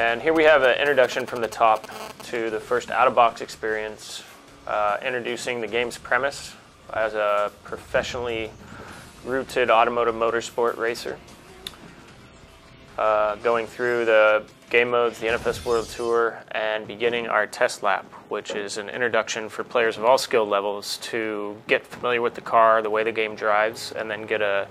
And here we have an introduction from the top to the first out-of-box experience, introducing the game's premise as a professionally rooted automotive motorsport racer. Going through the game modes, the NFS World Tour, and beginning our test lap, which is an introduction for players of all skill levels to get familiar with the car, the way the game drives, and then get a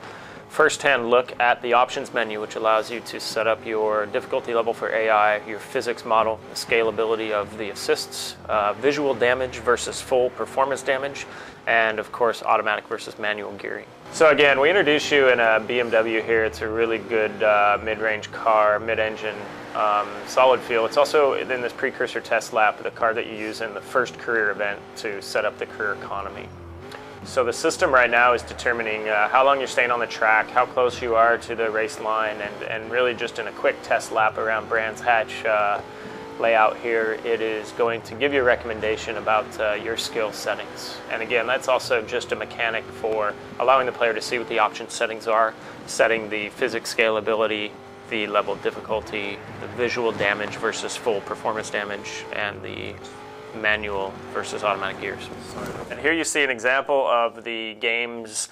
first-hand look at the options menu, which allows you to set up your difficulty level for AI, your physics model, the scalability of the assists, visual damage versus full performance damage, and of course automatic versus manual gearing. So again, we introduce you in a BMW here. It's a really good mid-range car, mid-engine, solid feel. It's also in this precursor test lap, the car that you use in the first career event to set up the career economy. So the system right now is determining how long you're staying on the track, how close you are to the race line, and really just in a quick test lap around Brands Hatch layout here, it is going to give you a recommendation about your skill settings. And again, that's also just a mechanic for allowing the player to see what the option settings are, setting the physics scalability, the level of difficulty, the visual damage versus full performance damage, and the manual versus automatic gears. And here you see an example of the game's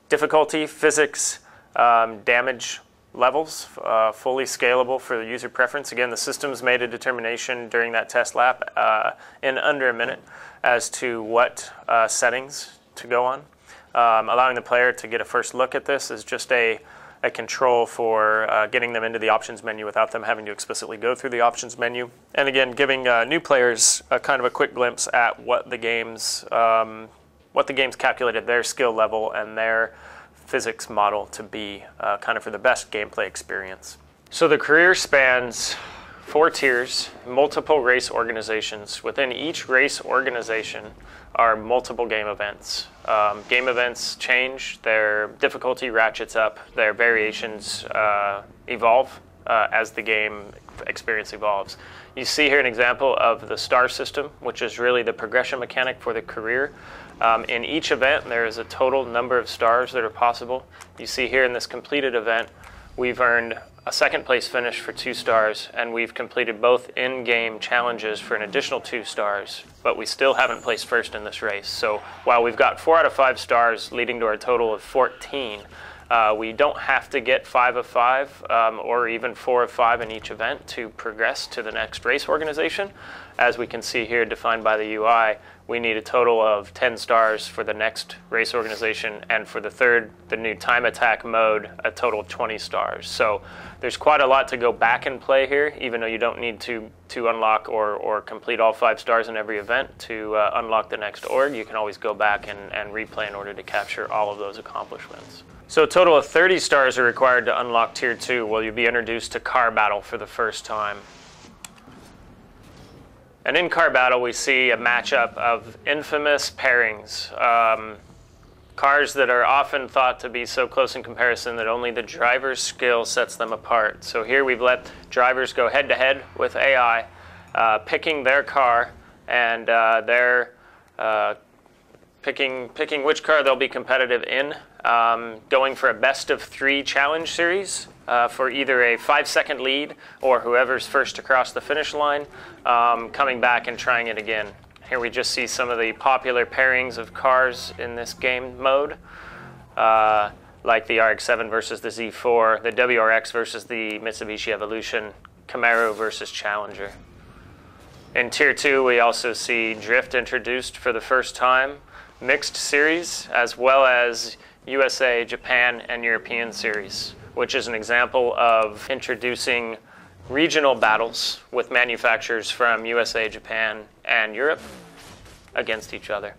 difficulty, physics, damage levels, fully scalable for the user preference. Again, the system's made a determination during that test lap in under a minute as to what settings to go on. Allowing the player to get a first look at this is just a control for getting them into the options menu without them having to explicitly go through the options menu. And again, giving new players a kind of a quick glimpse at what the game's calculated their skill level and their physics model to be, kind of for the best gameplay experience. So the career spans 4 tiers, multiple race organizations. Within each race organization are multiple game events. Game events change, their difficulty ratchets up, their variations evolve as the game experience evolves. You see here an example of the star system, which is really the progression mechanic for the career. In each event, there is a total number of stars that are possible. You see here in this completed event, we've earned a second place finish for 2 stars, and we've completed both in-game challenges for an additional 2 stars, but we still haven't placed first in this race. So while we've got 4 out of 5 stars, leading to our total of 14, we don't have to get 5 of 5 or even 4 of 5 in each event to progress to the next race organization. As we can see here, defined by the UI, we need a total of 10 stars for the next race organization, and for the third, the new time attack mode, a total of 20 stars. So there's quite a lot to go back and play here, even though you don't need to unlock or complete all 5 stars in every event to unlock the next org. You can always go back and replay in order to capture all of those accomplishments. So a total of 30 stars are required to unlock Tier 2, where you'll be introduced to Car Battle for the first time. And in Car Battle, we see a matchup of infamous pairings. Cars that are often thought to be so close in comparison that only the driver's skill sets them apart. So here we've let drivers go head-to-head with AI, picking their car, and they're picking which car they'll be competitive in, going for a best-of-3 challenge series for either a 5-second lead or whoever's first across the finish line, coming back and trying it again. Here we just see some of the popular pairings of cars in this game mode, like the RX-7 versus the Z4, the WRX versus the Mitsubishi Evolution, Camaro versus Challenger. In Tier 2, we also see Drift introduced for the first time, mixed series, as well as USA, Japan, and European series, which is an example of introducing regional battles with manufacturers from USA, Japan, and Europe against each other.